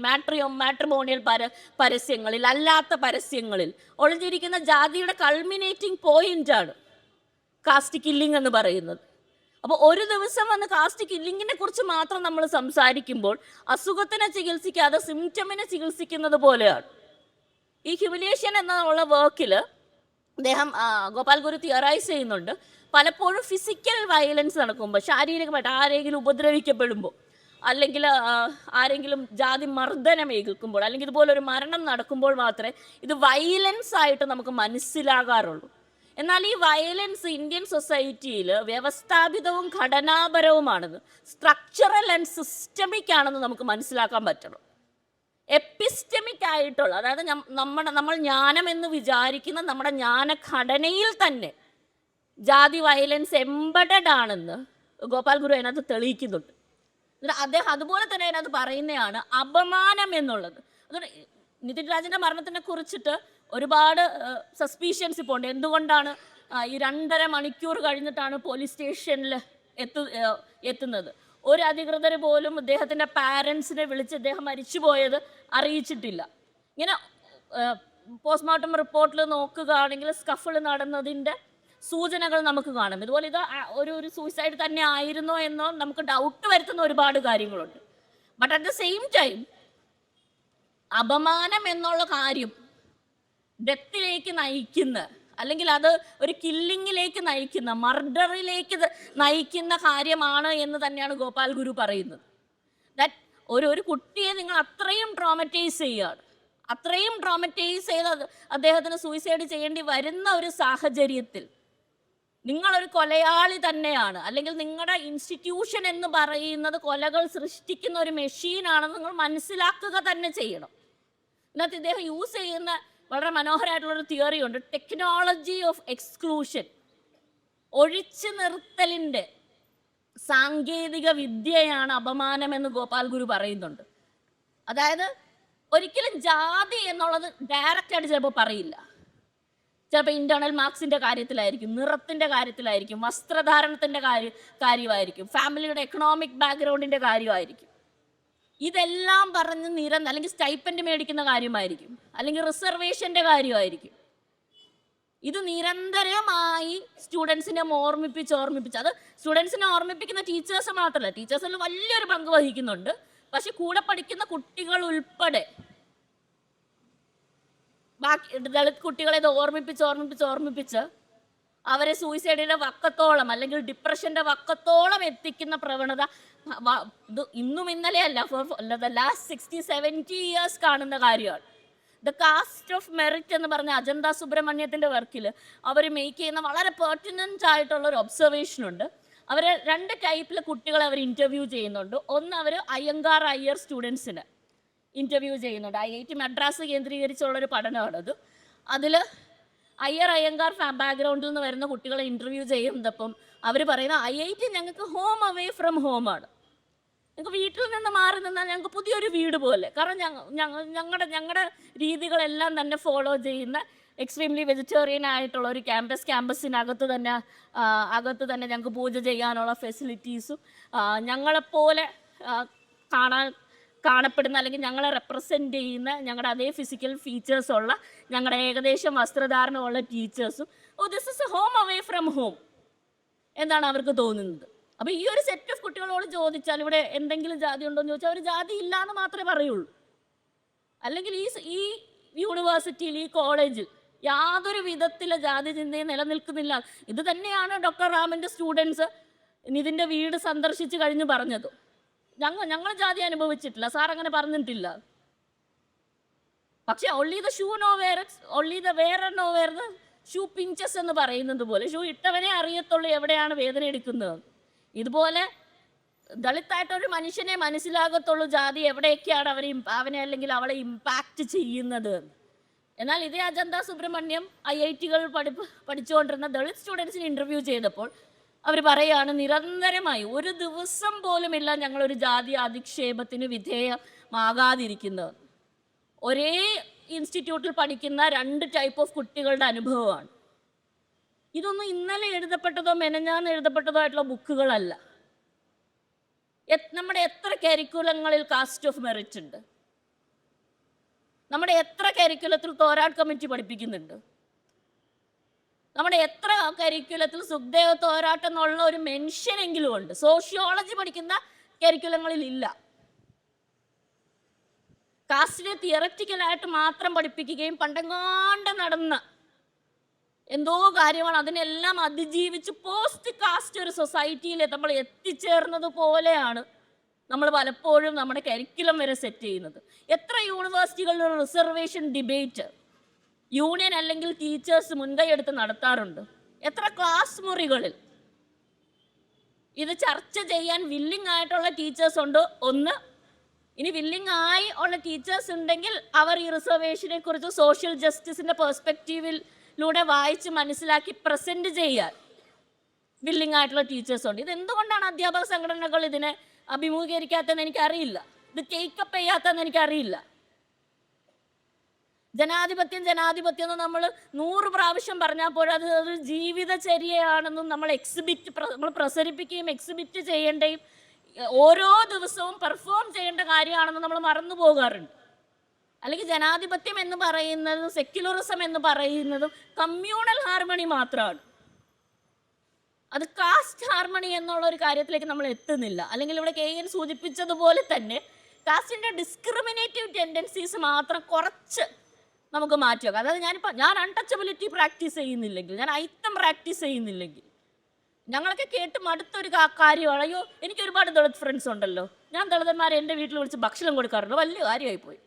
മാട്രിമോണിയൽ പരസ്യങ്ങളിൽ, അല്ലാത്ത പരസ്യങ്ങളിൽ ഒളിഞ്ഞിരിക്കുന്ന ജാതിയുടെ കൾമിനേറ്റിംഗ് പോയിന്റാണ് കാസ്റ്റ് കില്ലിംഗ് എന്ന് പറയുന്നത്. അപ്പോൾ ഒരു ദിവസം വന്ന് കാസ്റ്റ് കില്ലിങ്ങിനെ കുറിച്ച് മാത്രം നമ്മൾ സംസാരിക്കുമ്പോൾ അസുഖത്തിനെ ചികിത്സിക്കാതെ സിംറ്റമിനെ ചികിത്സിക്കുന്നത് പോലെയാണ്. ഈ ഹ്യൂമിലിയേഷൻ എന്നുള്ള വർക്കിൽ അദ്ദേഹം ഗോപാൽ ഗുരു തിയറൈസ് ചെയ്യുന്നുണ്ട്, പലപ്പോഴും ഫിസിക്കൽ വയലൻസ് നടക്കുമ്പോൾ, ശാരീരികമായിട്ട് ആരെങ്കിലും ഉപദ്രവിക്കപ്പെടുമ്പോൾ, അല്ലെങ്കിൽ ആരെങ്കിലും ജാതി മർദ്ദനം ഏൽക്കുമ്പോൾ, അല്ലെങ്കിൽ ഇതുപോലൊരു മരണം നടക്കുമ്പോൾ മാത്രമേ ഇത് വയലൻസ് ആയിട്ട് നമുക്ക് മനസ്സിലാകാറുള്ളൂ. എന്നാൽ ഈ വയലൻസ് ഇന്ത്യൻ സൊസൈറ്റിയിൽ വ്യവസ്ഥാപിതവും ഘടനാപരവുമാണെന്ന്, സ്ട്രക്ചറൽ ആൻഡ് സിസ്റ്റമിക് ആണെന്ന് നമുക്ക് മനസ്സിലാക്കാൻ പറ്റണം. എപ്പിസ്റ്റമിക് ആയിട്ടുള്ള, അതായത് നമ്മൾ ജ്ഞാനം എന്ന് വിചാരിക്കുന്ന നമ്മുടെ ജ്ഞാനഘടനയിൽ തന്നെ ജാതി വയലൻസ് എംബഡഡ് ആണെന്ന് ഗോപാൽ ഗുരു അതിനകത്ത് തെളിയിക്കുന്നുണ്ട്. അദ്ദേഹം അതുപോലെ തന്നെ അതിനകത്ത് പറയുന്നതാണ് അപമാനം എന്നുള്ളത്. അതുകൊണ്ട് നിതിൻ രാജിൻ്റെ മരണത്തിനെ കുറിച്ചിട്ട് ഒരുപാട് സസ്പീഷ്യൻസ് ഇപ്പോൾ ഉണ്ട്. എന്തുകൊണ്ടാണ് ഈ 2.5 മണിക്കൂർ കഴിഞ്ഞിട്ടാണ് പോലീസ് സ്റ്റേഷനിൽ എത്തുന്നത്? ഒരു അധികൃതർ പോലും അദ്ദേഹത്തിൻ്റെ പാരൻസിനെ വിളിച്ച് അദ്ദേഹം മരിച്ചുപോയത് അറിയിച്ചിട്ടില്ല. ഇങ്ങനെ പോസ്റ്റ്മോർട്ടം റിപ്പോർട്ടിൽ നോക്കുകയാണെങ്കിൽ സ്കഫിൾ നടന്നതിൻ്റെ സൂചനകൾ നമുക്ക് കാണാം. ഇതുപോലെ ഇത് ഒരു സൂയിസൈഡ് തന്നെ ആയിരുന്നോ എന്നോ നമുക്ക് ഡൗട്ട് വരുത്തുന്ന ഒരുപാട് കാര്യങ്ങളുണ്ട്. But at the same time അപമാനം എന്നുള്ള കാര്യം ഡെത്തിലേക്ക് നയിക്കുന്ന, അല്ലെങ്കിൽ അത് ഒരു കില്ലിങ്ങിലേക്ക് നയിക്കുന്ന, മർഡറിലേക്ക് നയിക്കുന്ന കാര്യമാണ് എന്ന് തന്നെയാണ് ഗോപാൽ ഗുരു പറയുന്നത്. ദാറ്റ് ഒരു കുട്ടിയെ നിങ്ങൾ അത്രയും ട്രോമറ്റൈസ് ചെയ്യുകയാണ്, അത്രയും ട്രോമറ്റൈസ് ചെയ്ത് അദ്ദേഹത്തിന് സൂയിസൈഡ് ചെയ്യേണ്ടി വരുന്ന ഒരു സാഹചര്യത്തിൽ നിങ്ങളൊരു കൊലയാളി തന്നെയാണ്, അല്ലെങ്കിൽ നിങ്ങളുടെ ഇൻസ്റ്റിറ്റ്യൂഷൻ എന്ന് പറയുന്നത് കൊലകൾ സൃഷ്ടിക്കുന്ന ഒരു മെഷീനാണെന്ന് നിങ്ങൾ മനസ്സിലാക്കുക തന്നെ ചെയ്യണം. ഇതിനകത്ത് ഇദ്ദേഹം യൂസ് ചെയ്യുന്ന വളരെ മനോഹരമായിട്ടുള്ളൊരു തിയറി ഉണ്ട്, ടെക്നോളജി ഓഫ് എക്സ്ക്ലൂഷൻ, ഒഴിച്ചു നിർത്തലിൻ്റെ സാങ്കേതിക വിദ്യയാണ് അപമാനം എന്ന് ഗോപാൽ ഗുരു പറയുന്നുണ്ട്. അതായത് ഒരിക്കലും ജാതി എന്നുള്ളത് ഡയറക്റ്റായിട്ട് ചിലപ്പോൾ പറയില്ല. ചിലപ്പോൾ ഇൻറ്റേർണൽ മാർക്സിൻ്റെ കാര്യത്തിലായിരിക്കും, നിറത്തിൻ്റെ കാര്യത്തിലായിരിക്കും, വസ്ത്രധാരണത്തിൻ്റെ കാര്യമായിരിക്കും, ഫാമിലിയുടെ എക്കണോമിക് ബാക്ക്ഗ്രൗണ്ടിൻ്റെ കാര്യമായിരിക്കും. ഇതെല്ലാം പറഞ്ഞ് അല്ലെങ്കിൽ സ്റ്റൈപ്പൻഡ് മേടിക്കുന്ന കാര്യമായിരിക്കും, അല്ലെങ്കിൽ റിസർവേഷൻ്റെ കാര്യമായിരിക്കും. ഇത് നിരന്തരമായി സ്റ്റുഡൻസിനെ ഓർമ്മിപ്പിച്ച് അത് സ്റ്റുഡൻസിനെ ഓർമ്മിപ്പിക്കുന്ന ടീച്ചേഴ്സ് മാത്രമല്ല, ടീച്ചേഴ്സിൽ വലിയൊരു പങ്ക് വഹിക്കുന്നുണ്ട്. പക്ഷെ കൂടെ പഠിക്കുന്ന കുട്ടികൾ ഉൾപ്പെടെ ബാക്കി ദളിത് കുട്ടികളെ ഇത് ഓർമ്മിപ്പിച്ച് അവരെ സൂയിസൈഡിൻ്റെ വക്കത്തോളം, അല്ലെങ്കിൽ ഡിപ്രഷൻ്റെ വക്കത്തോളം എത്തിക്കുന്ന പ്രവണത ഇത് ഇന്നും ഇന്നലെയല്ല, ദ ലാസ്റ്റ് 60-70 ഇയേഴ്സ് കാണുന്ന കാര്യമാണ്. ദ കാസ്റ്റ് ഓഫ് മെറിറ്റ് എന്ന് പറഞ്ഞ അജന്ത സുബ്രഹ്മണ്യത്തിൻ്റെ വർക്കിൽ അവർ മേക്ക് ചെയ്യുന്ന വളരെ പെർട്ടിനൻ്റ് ആയിട്ടുള്ള ഒരു ഒബ്സർവേഷൻ ഉണ്ട്. അവർ 2 ടൈപ്പിൽ കുട്ടികളെ അവർ ഇൻ്റർവ്യൂ ചെയ്യുന്നുണ്ട്. ഒന്ന്, അവർ അയ്യർ സ്റ്റുഡൻസിന് ഇൻ്റർവ്യൂ ചെയ്യുന്നുണ്ട്. IIT മദ്രാസ് കേന്ദ്രീകരിച്ചുള്ളൊരു പഠനമാണത്. അതിൽ അയ്യങ്കാർ ബാക്ക്ഗ്രൗണ്ടിൽ നിന്ന് വരുന്ന കുട്ടികളെ ഇൻ്റർവ്യൂ ചെയ്യുന്നപ്പം അവർ പറയുന്ന IIT ഞങ്ങൾക്ക് ഹോം അവേ ഫ്രം ഹോമാണ്. ഞങ്ങൾക്ക് വീട്ടിൽ നിന്ന് മാറി നിന്നാൽ ഞങ്ങൾക്ക് പുതിയൊരു വീട് പോലെ. കാരണം ഞങ്ങളുടെ രീതികളെല്ലാം തന്നെ ഫോളോ ചെയ്യുന്ന എക്സ്ട്രീംലി വെജിറ്റേറിയൻ ആയിട്ടുള്ള ഒരു ക്യാമ്പസിനകത്ത് തന്നെ ഞങ്ങൾക്ക് പൂജ ചെയ്യാനുള്ള ഫെസിലിറ്റീസും ഞങ്ങളെപ്പോലെ കാണപ്പെടുന്ന, അല്ലെങ്കിൽ ഞങ്ങളെ റെപ്രസെൻ്റ് ചെയ്യുന്ന, ഞങ്ങളുടെ അതേ ഫിസിക്കൽ ഫീച്ചേഴ്സുള്ള, ഞങ്ങളുടെ ഏകദേശം വസ്ത്രധാരണമുള്ള ടീച്ചേഴ്സും, this is A home away from home എന്നാണ് അവർക്ക് തോന്നുന്നത്. അപ്പോൾ ഈ ഒരു സെറ്റ് ഓഫ് കുട്ടികളോട് ചോദിച്ചാൽ ഇവിടെ എന്തെങ്കിലും ജാതി ഉണ്ടോ എന്ന് ചോദിച്ചാൽ അവർ ജാതി ഇല്ല എന്ന് മാത്രമേ പറയുള്ളൂ. അല്ലെങ്കിൽ ഈ യൂണിവേഴ്സിറ്റിയിൽ, ഈ കോളേജിൽ യാതൊരു വിധത്തിലെ ജാതി ചിന്തയും നിലനിൽക്കുന്നില്ല. ഇത് തന്നെയാണ് ഡോക്ടർ റാമിൻ്റെ സ്റ്റുഡൻസ് നിതിൻ്റെ വീട് സന്ദർശിച്ച് കഴിഞ്ഞ് പറഞ്ഞത്. ഞങ്ങൾ ജാതി അനുഭവിച്ചിട്ടില്ല, സാർ അങ്ങനെ പറഞ്ഞിട്ടില്ല. പക്ഷെ only the shoe know where, only the wear know where the shoe pinches എന്ന് പറയുന്നത് പോലെ ഷൂ ഇട്ടവനെ അറിയത്തുള്ളൂ എവിടെയാണ് വേദന എടുക്കുന്നത്. ഇതുപോലെ ദളിതായിട്ടൊരു മനുഷ്യനെ മനസ്സിലാകത്തുള്ളൂ ജാതി എവിടെയൊക്കെയാണ് അവനെ അല്ലെങ്കിൽ അവളെ ഇമ്പാക്റ്റ് ചെയ്യുന്നത്. എന്നാൽ ഇതേ അജന്ത സുബ്രഹ്മണ്യം IIT-കൾ പഠിച്ചുകൊണ്ടിരുന്ന ദളിത് സ്റ്റുഡൻസിന് ഇൻ്റർവ്യൂ ചെയ്തപ്പോൾ അവർ പറയുകയാണ്, നിരന്തരമായി ഒരു ദിവസം പോലുമില്ല ഞങ്ങളൊരു ജാതി അധിക്ഷേപത്തിന് വിധേയമാകാതിരിക്കുന്നത്. ഒരേ ഇൻസ്റ്റിറ്റ്യൂട്ടിൽ പഠിക്കുന്ന 2 ടൈപ്പ് ഓഫ് കുട്ടികളുടെ അനുഭവമാണ്. ഇതൊന്നും ഇന്നലെ എഴുതപ്പെട്ടതോ മെനഞ്ഞാന്ന് എഴുതപ്പെട്ടതോ ആയിട്ടുള്ള ബുക്കുകളല്ല. നമ്മുടെ എത്ര കരിക്കുലങ്ങളിൽ കാസ്റ്റ് ഓഫ് മെറിറ്റ് ഉണ്ട്? നമ്മുടെ എത്ര കരിക്കുലത്തിൽ തോരാട്ട് കമ്മിറ്റി പഠിപ്പിക്കുന്നുണ്ട്? നമ്മുടെ എത്ര കരിക്കുലത്തിൽ സുഖ്ദേവ് തോരാട്ട് എന്നുള്ള ഒരു മെൻഷനെങ്കിലും ഉണ്ട്? സോഷ്യോളജി പഠിക്കുന്ന കരിക്കുലങ്ങളിൽ ഇല്ല. കാസ്റ്റിനെ തിയററ്റിക്കലായിട്ട് മാത്രം പഠിപ്പിക്കുകയും പണ്ടെങ്ങാണ്ട് നടന്ന എന്തോ കാര്യമാണ് അതിനെല്ലാം അതിജീവിച്ച് പോസ്റ്റ് കാസ്റ്റ് ഒരു സൊസൈറ്റിയിൽ നമ്മൾ എത്തിച്ചേർന്നത് പോലെയാണ് നമ്മൾ പലപ്പോഴും നമ്മുടെ കരിക്കുലം വരെ സെറ്റ് ചെയ്യുന്നത്. എത്ര യൂണിവേഴ്സിറ്റികളിൽ റിസർവേഷൻ ഡിബേറ്റ് യൂണിയൻ അല്ലെങ്കിൽ ടീച്ചേഴ്സ് മുൻകൈ എടുത്ത് നടത്താറുണ്ട്? എത്ര ക്ലാസ് മുറികളിൽ ഇത് ചർച്ച ചെയ്യാൻ വില്ലിംഗ് ആയിട്ടുള്ള ടീച്ചേഴ്സ് ഉണ്ട്? ഒന്ന്. ഇനി വില്ലിംഗ് ആയി ഉള്ള ടീച്ചേഴ്സ് ഉണ്ടെങ്കിൽ അവർ ഈ റിസർവേഷനെ കുറിച്ച് സോഷ്യൽ ജസ്റ്റിസിൻ്റെ പെർസ്പെക്റ്റീവിലൂടെ വായിച്ച് മനസ്സിലാക്കി പ്രസൻറ്റ് ചെയ്യാൻ വില്ലിംഗ് ആയിട്ടുള്ള ടീച്ചേഴ്സ് ഉണ്ട്. ഇതെന്തുകൊണ്ടാണ് അധ്യാപക സംഘടനകൾ ഇതിനെ അഭിമുഖീകരിക്കാത്തതെന്ന് എനിക്കറിയില്ല. ഇത് ടേക്കപ്പ് ചെയ്യാത്തതെന്ന് എനിക്കറിയില്ല. ജനാധിപത്യം എന്ന് നമ്മൾ 100 പ്രാവശ്യം പറഞ്ഞാൽ പോലും അത് ഒരു ജീവിതചര്യയാണെന്നും നമ്മൾ പ്രസരിപ്പിക്കുകയും എക്സിബിറ്റ് ചെയ്യേണ്ടയും ഓരോ ദിവസവും പെർഫോം ചെയ്യേണ്ട കാര്യമാണെന്ന് നമ്മൾ മറന്നു പോകാറുണ്ട്. അല്ലെങ്കിൽ ജനാധിപത്യം എന്ന് പറയുന്നതും സെക്യുലറിസം എന്ന് പറയുന്നതും കമ്മ്യൂണൽ ഹാർമണി മാത്രമാണ്. അത് കാസ്റ്റ് ഹാർമണി എന്നുള്ള ഒരു കാര്യത്തിലേക്ക് നമ്മൾ എത്തുന്നില്ല. അല്ലെങ്കിൽ ഇവിടെ KN സൂചിപ്പിച്ചതുപോലെ തന്നെ കാസ്റ്റിൻ്റെ ഡിസ്ക്രിമിനേറ്റീവ് ടെൻഡൻസീസ് മാത്രം കുറച്ച് നമുക്ക് മാറ്റി വെക്കാം. അതായത് ഞാൻ അൺടച്ചബിലിറ്റി പ്രാക്ടീസ് ചെയ്യുന്നില്ലെങ്കിൽ, ഞാൻ ഐത്തം പ്രാക്ടീസ് ചെയ്യുന്നില്ലെങ്കിൽ, ഞങ്ങളൊക്കെ കേട്ട് മടുത്തൊരു കാര്യമാണ്. അയ്യോ, എനിക്ക് ഒരുപാട് ദളിത് ഫ്രണ്ട്സ് ഉണ്ടല്ലോ, ഞാൻ ദളിതന്മാരെ എൻ്റെ വീട്ടിൽ വിളിച്ച് ഭക്ഷണം കൊടുക്കാറുണ്ട്, വലിയ കാര്യമായിപ്പോയി.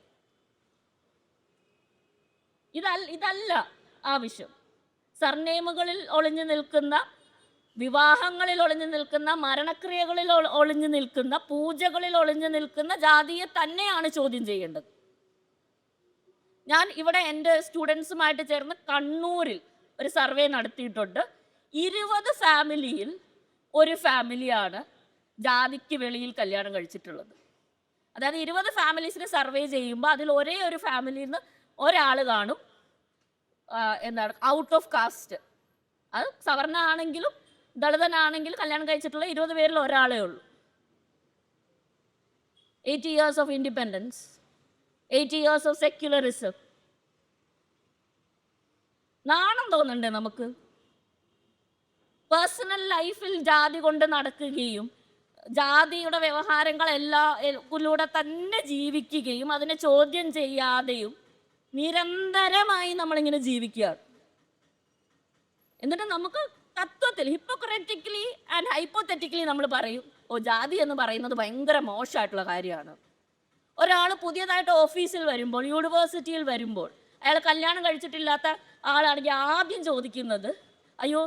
ഇതല്ല ആവശ്യം. സർനെയിമുകളിൽ ഒളിഞ്ഞു നിൽക്കുന്ന, വിവാഹങ്ങളിൽ ഒളിഞ്ഞു നിൽക്കുന്ന, മരണക്രിയകളിൽ ഒളിഞ്ഞു നിൽക്കുന്ന, പൂജകളിൽ ഒളിഞ്ഞു നിൽക്കുന്ന ജാതിയെ തന്നെയാണ് ചോദ്യം ചെയ്യേണ്ടത്. ഞാൻ ഇവിടെ എൻ്റെ സ്റ്റുഡൻസുമായിട്ട് ചേർന്ന് കണ്ണൂരിൽ ഒരു സർവേ നടത്തിയിട്ടുണ്ട്. 20 ഫാമിലിയിൽ ഒരു ഫാമിലിയാണ് ജാതിക്ക് വെളിയിൽ കല്യാണം കഴിച്ചിട്ടുള്ളത്. അതായത് 20 ഫാമിലീസിനെ സർവേ ചെയ്യുമ്പോൾ അതിൽ ഒരേ ഒരു ഫാമിലിയിൽ നിന്ന് ഒരാൾ കാണും എന്താണ് ഔട്ട് ഓഫ് കാസ്റ്റ്. അത് സവർണ ആണെങ്കിലും ദളിതനാണെങ്കിലും കല്യാണം കഴിച്ചിട്ടുള്ള 20 പേരിൽ ഒരാളേ ഉള്ളൂ. 80 years of independence, 80 years of secularism. നാണം തോന്നണ്ടേ നമുക്ക്? പേഴ്സണൽ ലൈഫിൽ ജാതി കൊണ്ട് നടക്കുകയും ജാതിയുടെ വ്യവഹാരങ്ങളെല്ലാത്തിലൂടെ തന്നെ ജീവിക്കുകയും അതിനെ ചോദ്യം ചെയ്യാതെയും നിരന്തരമായി നമ്മളിങ്ങനെ ജീവിക്കുകയാണ്. എന്നിട്ട് നമുക്ക് തത്വത്തിൽ ഹിപ്പോക്രറ്റിക്കലി ആൻഡ് ഹൈപ്പോത്തറ്റിക്കലി നമ്മൾ പറയും, ജാതി എന്ന് പറയുന്നത് ഭയങ്കര മോശമായിട്ടുള്ള കാര്യമാണ്. ഒരാൾ പുതിയതായിട്ട് ഓഫീസിൽ വരുമ്പോൾ, യൂണിവേഴ്സിറ്റിയിൽ വരുമ്പോൾ, അയാൾ കല്യാണം കഴിച്ചിട്ടില്ലാത്ത ആളാണെങ്കിൽ ആദ്യം ചോദിക്കുന്നത്, അയ്യോ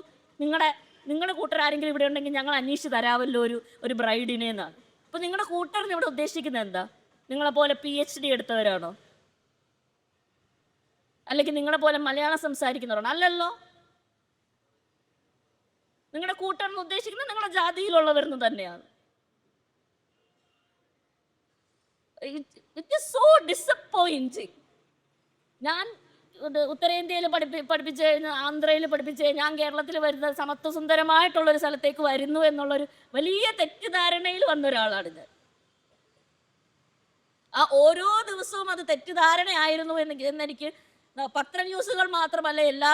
നിങ്ങളുടെ കൂട്ടരാരെങ്കിലും ഇവിടെ ഉണ്ടെങ്കിൽ ഞങ്ങൾ അന്വേഷിച്ച് തരാമല്ലോ ഒരു ബ്രൈഡിനെ എന്നാണ്. അപ്പോൾ നിങ്ങളുടെ കൂട്ടറിന് ഇവിടെ ഉദ്ദേശിക്കുന്നത് എന്താ? നിങ്ങളെപ്പോലെ PhD എടുത്തവരാണോ? അല്ലെങ്കിൽ നിങ്ങളെപ്പോലെ മലയാളം സംസാരിക്കുന്നവരാണോ? അല്ലല്ലോ. നിങ്ങളുടെ കൂട്ടറിന് ഉദ്ദേശിക്കുന്നത് നിങ്ങളുടെ ജാതിയിലുള്ളവരെന്ന് തന്നെയാണ്. It is so disappointing. ഞാൻ ഉത്തരേന്ത്യയിൽ പഠിപ്പിച്ച് കഴിഞ്ഞ്, ആന്ധ്രയിൽ പഠിപ്പിച്ച് കഴിഞ്ഞ്, ഞാൻ കേരളത്തിൽ വരുന്ന സമത്വസുന്ദരമായിട്ടുള്ളൊരു സ്ഥലത്തേക്ക് വരുന്നു എന്നുള്ളൊരു വലിയ തെറ്റിദ്ധാരണയിൽ വന്ന ഒരാളാണ് ഞാൻ. ആ ഓരോ ദിവസവും അത് തെറ്റിദ്ധാരണയായിരുന്നു എന്നെനിക്ക് പത്ര ന്യൂസുകൾ മാത്രമല്ല എല്ലാ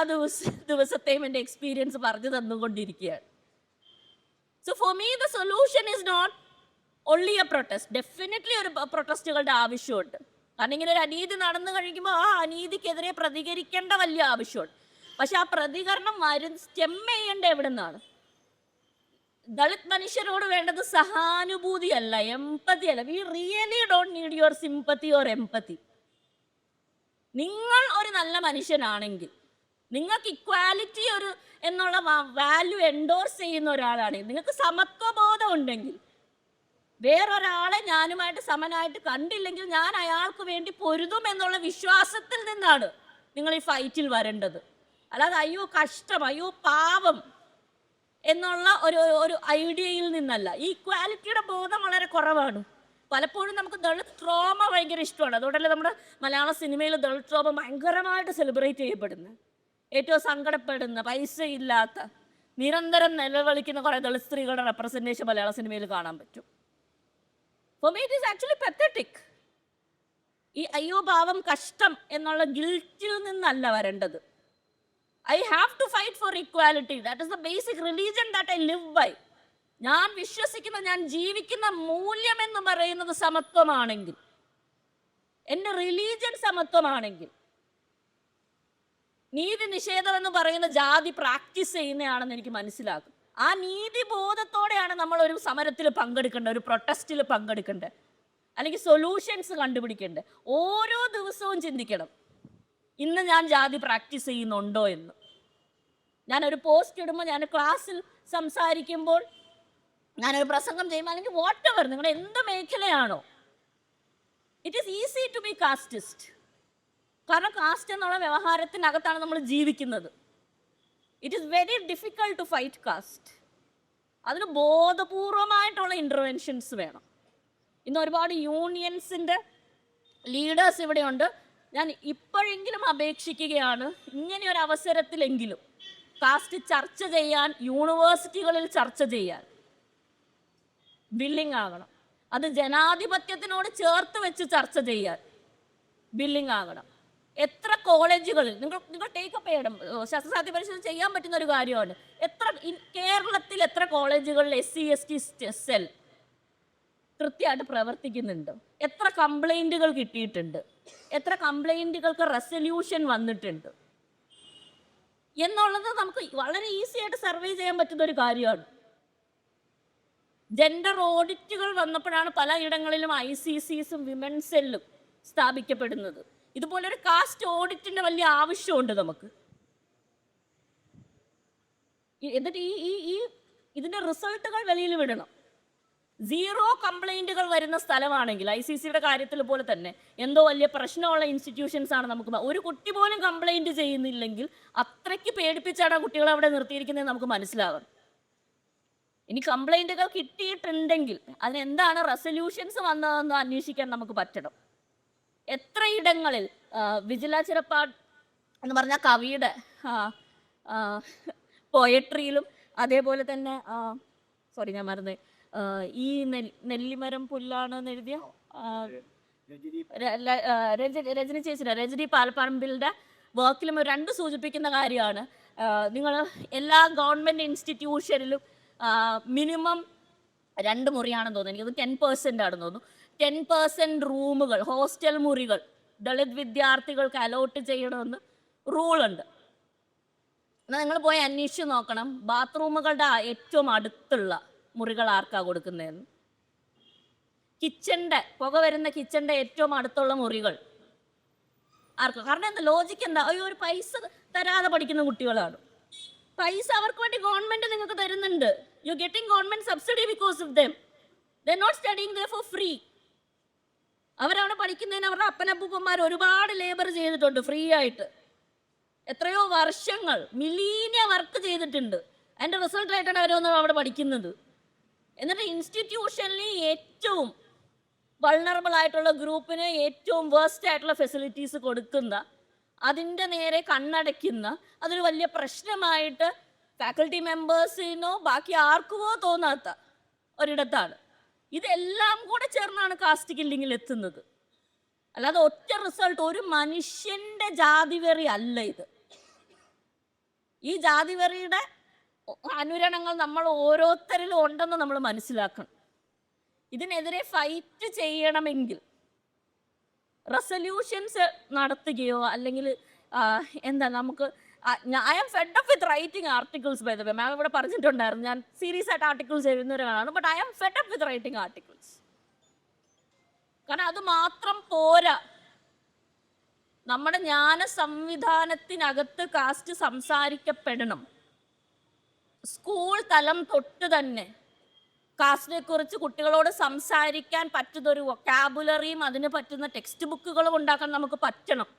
ദിവസത്തെയും എൻ്റെ എക്സ്പീരിയൻസ് പറഞ്ഞു തന്നുകൊണ്ടിരിക്കുകയാണ്. So for me the solution is not only a protest. Definitely ഒരു പ്രൊട്ടസ്റ്റുകളുടെ ആവശ്യമുണ്ട്. കാരണം ഇങ്ങനെ ഒരു അനീതി നടന്നു കഴിയുമ്പോൾ ആ അനീതിക്കെതിരെ പ്രതികരിക്കേണ്ട വലിയ ആവശ്യമുണ്ട്. പക്ഷെ ആ പ്രതികരണം സ്റ്റെം ചെയ്യേണ്ട എവിടെ നിന്നാണ്? ദളിത് മനുഷ്യരോട് വേണ്ടത് സഹാനുഭൂതി അല്ല, എമ്പതി അല്ല. We really don't need your sympathy or empathy. നിങ്ങൾ ഒരു നല്ല മനുഷ്യനാണെങ്കിൽ, നിങ്ങൾക്ക് ഇക്വാലിറ്റി എന്നുള്ള വാല്യൂ എൻഡോഴ്സ് ചെയ്യുന്ന ഒരാളാണെങ്കിൽ, നിങ്ങൾക്ക് സമത്വബോധം ഉണ്ടെങ്കിൽ, വേറൊരാളെ ഞാനുമായിട്ട് സമനായിട്ട് കണ്ടില്ലെങ്കിൽ ഞാൻ അയാൾക്ക് വേണ്ടി പൊരുതും എന്നുള്ള വിശ്വാസത്തിൽ നിന്നാണ് നിങ്ങൾ ഈ ഫൈറ്റിൽ വരേണ്ടത്. അല്ലാതെ അയ്യോ കഷ്ടം, അയ്യോ പാവം എന്നുള്ള ഒരു ഐഡിയയിൽ നിന്നല്ല. ഈ ഇക്വാലിറ്റിയുടെ ബോധം വളരെ കുറവാണ്. പലപ്പോഴും നമുക്ക് ദളിത് ട്രോമ ഭയങ്കര ഇഷ്ടമാണ്. അതുകൊണ്ടല്ലേ നമ്മുടെ മലയാള സിനിമയിൽ ദളിത് ട്രോമ ഭയങ്കരമായിട്ട് സെലിബ്രേറ്റ് ചെയ്യപ്പെടുന്നത്. ഏറ്റവും സങ്കടപ്പെടുന്ന, പൈസ ഇല്ലാത്ത, നിരന്തരം നിലവിളിക്കുന്ന കുറേ ദളിത് സ്ത്രീകളുടെ റെപ്രസെൻറ്റേഷൻ മലയാള സിനിമയിൽ കാണാൻ പറ്റും. For me it is actually pathetic. ഈ അയ്യോ പാവം കഷ്ടം എന്നുള്ള ഗിൽറ്റിൽ നിന്നല്ല വരേണ്ടത്. I have to fight for equality. That is the basic religion that I live by. ഞാൻ വിശ്വസിക്കുന്ന, ഞാൻ ജീവിക്കുന്ന മൂല്യം എന്ന് പറയുന്നത് സമത്വമാണെങ്കിൽ, എൻ്റെ റിലീജിയൻ സമത്വമാണെങ്കിൽ, നീതി നിഷേധം എന്ന് പറയുന്ന ജാതി പ്രാക്ടീസ് ചെയ്യുന്നതാണെന്ന് എനിക്ക് മനസ്സിലാക്കും. ആ നീതി ബോധത്തോടെയാണ് നമ്മൾ ഒരു സമരത്തിൽ പങ്കെടുക്കേണ്ടത്, ഒരു പ്രൊട്ടസ്റ്റിൽ പങ്കെടുക്കേണ്ടത്, അല്ലെങ്കിൽ സൊല്യൂഷൻസ് കണ്ടുപിടിക്കേണ്ടത്. ഓരോ ദിവസവും ചിന്തിക്കണം, ഇന്ന് ഞാൻ ജാതി പ്രാക്ടീസ് ചെയ്യുന്നുണ്ടോ എന്ന്. ഞാനൊരു പോസ്റ്റ് ഇടുമ്പോൾ, ഞാൻ ക്ലാസ്സിൽ സംസാരിക്കുമ്പോൾ, ഞാനൊരു പ്രസംഗം ചെയ്യുമ്പോൾ, അല്ലെങ്കിൽ വാട്ട് എവർ നിങ്ങളുടെ എന്ത് മേഖലയാണോ, it is easy to be casteist. കാരണം കാസ്റ്റ് എന്നുള്ള വ്യവഹാരത്തിനകത്താണ് നമ്മൾ ജീവിക്കുന്നത്. It is very difficult to fight caste. അതിന് ബോധപൂർവമായിട്ടുള്ള ഇൻ്റർവെൻഷൻസ് വേണം. ഇന്ന് ഒരുപാട് യൂണിയൻസിൻ്റെ ലീഡേഴ്സ് ഇവിടെയുണ്ട്. ഞാൻ ഇപ്പോഴെങ്കിലും അപേക്ഷിക്കുകയാണ്, ഇങ്ങനെയൊരു അവസരത്തിലെങ്കിലും കാസ്റ്റ് ചർച്ച ചെയ്യാൻ, യൂണിവേഴ്സിറ്റികളിൽ ചർച്ച ചെയ്യാൻ ബില്ലിംഗ് ആകണം. അത് ജനാധിപത്യത്തിനോട് ചേർത്ത് വെച്ച് ചർച്ച ചെയ്യാൻ ബില്ലിംഗ് ആകണം. എത്ര കോളേജുകളിൽ നിങ്ങൾ ടേക്കപ്പ് ചെയ്യണം, ശാസ്ത്രസാധ്യ പരിശോധന ചെയ്യാൻ പറ്റുന്ന ഒരു കാര്യമാണ്. കേരളത്തിൽ എത്ര കോളേജുകളിൽ SC/ST സെൽ കൃത്യമായിട്ട് പ്രവർത്തിക്കുന്നുണ്ട്? എത്ര കംപ്ലൈൻറ്റുകൾ കിട്ടിയിട്ടുണ്ട്? എത്ര കംപ്ലൈൻറ്റുകൾക്ക് റെസൊല്യൂഷൻ വന്നിട്ടുണ്ട് എന്നുള്ളത് നമുക്ക് വളരെ ഈസി ആയിട്ട് സർവേ ചെയ്യാൻ പറ്റുന്ന ഒരു കാര്യമാണ്. ജെൻഡർ ഓഡിറ്റുകൾ വന്നപ്പോഴാണ് പലയിടങ്ങളിലും ICCസും വിമൻസ് സെല്ലും സ്ഥാപിക്കപ്പെടുന്നത്. ഇതുപോലൊരു കാസ്റ്റ് ഓഡിറ്റിൻ്റെ വലിയ ആവശ്യമുണ്ട് നമുക്ക്. എന്നിട്ട് ഇതിൻ്റെ റിസൾട്ടുകൾ വെളിയിൽ വിടണം. 0 കംപ്ലൈൻറ്റുകൾ വരുന്ന സ്ഥലമാണെങ്കിൽ, ICCയുടെ കാര്യത്തിൽ പോലെ തന്നെ എന്തോ വലിയ പ്രശ്നമുള്ള ഇൻസ്റ്റിറ്റ്യൂഷൻസ് ആണ്. നമുക്ക് ഒരു കുട്ടി പോലും കംപ്ലൈൻറ്റ് ചെയ്യുന്നില്ലെങ്കിൽ അത്രയ്ക്ക് പേടിപ്പിച്ചാണ് ആ കുട്ടികളെ അവിടെ നിർത്തിയിരിക്കുന്നത് നമുക്ക് മനസ്സിലാകണം. ഇനി കംപ്ലൈൻറ്റുകൾ കിട്ടിയിട്ടുണ്ടെങ്കിൽ അതിനെന്താണ് റെസൊല്യൂഷൻസ് വന്നതെന്ന് അന്വേഷിക്കാൻ നമുക്ക് പറ്റണം. എത്രയിടങ്ങളിൽ വിജില ചിറപ്പാട് എന്ന് പറഞ്ഞ കവിയുടെ പോയട്രിയിലും, അതേപോലെ തന്നെ ഞാൻ മറന്നേ, ഈ നെല്ലിമരം പുല്ലാണെന്ന് എഴുതിയ രജനി ചേച്ചിയുടെ, രജനി പാലപ്പറമ്പിലിൻ്റെ വർക്കിലും 2 സൂചിപ്പിക്കുന്ന കാര്യമാണ്. നിങ്ങൾ എല്ലാ ഗവൺമെൻറ് ഇൻസ്റ്റിറ്റ്യൂഷനിലും മിനിമം 2 മുറിയാണെന്ന് തോന്നുന്നു, എനിക്കത് 10% ആണെന്ന് തോന്നുന്നു. 10% റൂമുകൾ, ഹോസ്റ്റൽ മുറികൾ ദളിത് വിദ്യാർത്ഥികൾക്ക് അലോട്ട് ചെയ്യണമെന്ന് റൂളുണ്ട്. എന്നാൽ നിങ്ങൾ പോയി അന്വേഷിച്ച് നോക്കണം, ബാത്റൂമുകളുടെ ഏറ്റവും അടുത്തുള്ള മുറികൾ ആർക്കാ കൊടുക്കുന്നതെന്ന്. കിച്ചൻ്റെ, പുക വരുന്ന കിച്ചൻ്റെ ഏറ്റവും അടുത്തുള്ള മുറികൾ ആർക്കും. കാരണം എന്താ ലോജിക്ക് എന്താ? അയ്യോ ഒരു പൈസ തരാതെ പഠിക്കുന്ന കുട്ടികളാണ്. പൈസ അവർക്ക് വേണ്ടി ഗവൺമെൻറ് നിങ്ങൾക്ക് തരുന്നുണ്ട്. You getting government subsidy because of them. They not studying there for free. അവരവിടെ പഠിക്കുന്നതിന് അവരുടെ അപ്പനപ്പൂപ്പന്മാർ ഒരുപാട് ലേബർ ചെയ്തിട്ടുണ്ട് ഫ്രീ ആയിട്ട്. എത്രയോ വർഷങ്ങൾ മിലീനിയ വർക്ക് ചെയ്തിട്ടുണ്ട്. അതിൻ്റെ റിസൾട്ടായിട്ടാണ് അവരൊന്നും അവിടെ പഠിക്കുന്നത്. എന്നിട്ട് ഇൻസ്റ്റിറ്റ്യൂഷനിൽ ഏറ്റവും വൾണറബിൾ ആയിട്ടുള്ള ഗ്രൂപ്പിന് ഏറ്റവും വേസ്റ്റ് ആയിട്ടുള്ള ഫെസിലിറ്റീസ് കൊടുക്കുന്ന, അതിൻ്റെ നേരെ കണ്ണടയ്ക്കുന്ന, അതൊരു വലിയ പ്രശ്നമായിട്ട് ഫാക്കൽറ്റി മെമ്പേഴ്സിനോ ബാക്കി ആർക്കുമോ തോന്നാത്ത ഒരിടത്താണ്. ഇതെല്ലാം കൂടെ ചേർന്നാണ് കാസ്റ്റ് കില്ലിങ്ങിൽ എത്തുന്നത്. അല്ലാതെ ഒറ്റ റിസൾട്ട്, ഒരു മനുഷ്യൻ്റെ ജാതിവെറി അല്ല ഇത്. ഈ ജാതിവെറിയുടെ അനുരണങ്ങൾ നമ്മൾ ഓരോരുത്തരിലും ഉണ്ടെന്ന് നമ്മൾ മനസ്സിലാക്കണം. ഇതിനെതിരെ ഫൈറ്റ് ചെയ്യണമെങ്കിൽ റെസൊല്യൂഷൻസ് നടത്തുകയോ അല്ലെങ്കിൽ എന്താ നമുക്ക് I am fed up with writing articles by the way. Ma'am ഇവിടെ പറഞ്ഞിട്ടുണ്ടായിരുന്നു ഞാൻ സീരിയസ് ആയിട്ട് ആർട്ടിക്കിൾസ് എഴുതുന്ന ഒരാളാണ്. But I am fed up with writing articles. കാരണം അത് മാത്രം പോരാ. നമ്മുടെ ജ്ഞാന സംവിധാനത്തിനകത്ത് കാസ്റ്റ് സംസാരിക്കപ്പെടണം. സ്കൂൾ തലം തൊട്ട് തന്നെ കാസ്റ്റിനെ കുറിച്ച് കുട്ടികളോട് സംസാരിക്കാൻ പറ്റുന്ന ഒരു വൊക്കാബുലറിയും അതിന് പറ്റുന്ന ടെക്സ്റ്റ് ബുക്കുകളും ഉണ്ടാക്കാൻ നമുക്ക് പറ്റണം.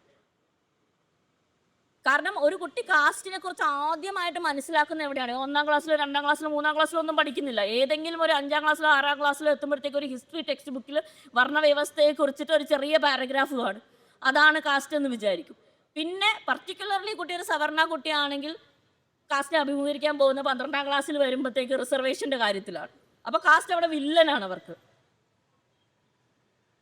കാരണം ഒരു കുട്ടി കാസ്റ്റിനെ കുറിച്ച് ആദ്യമായിട്ട് മനസ്സിലാക്കുന്ന എവിടെയാണ്? 1ാം ക്ലാസ്സിലോ 2ാം ക്ലാസ്സിലോ 3ാം ക്ലാസ്സിലോ ഒന്നും പഠിക്കുന്നില്ല. ഏതെങ്കിലും ഒരു 5ാം ക്ലാസ്സിലോ 6ാം ക്ലാസ്സിലോ എത്തുമ്പോഴത്തേക്ക് ഒരു ഹിസ്റ്ററി ടെക്സ്റ്റ് ബുക്കിൽ വർണ്ണവ്യവസ്ഥയെ കുറിച്ചിട്ട് ഒരു ചെറിയ പാരഗ്രാഫ് കാണും. അതാണ് കാസ്റ്റ് എന്ന് വിചാരിക്കും. പിന്നെ പർട്ടിക്കുലർലി കുട്ടി ഒരു സവർണ കുട്ടിയാണെങ്കിൽ കാസ്റ്റിനെ അഭിമുഖീകരിക്കാൻ പോകുന്ന 12ാം ക്ലാസ്സിൽ വരുമ്പോഴത്തേക്ക് റിസർവേഷൻ്റെ കാര്യത്തിലാണ്. അപ്പോൾ കാസ്റ്റ് അവിടെ വില്ലനാണ് അവർക്ക്.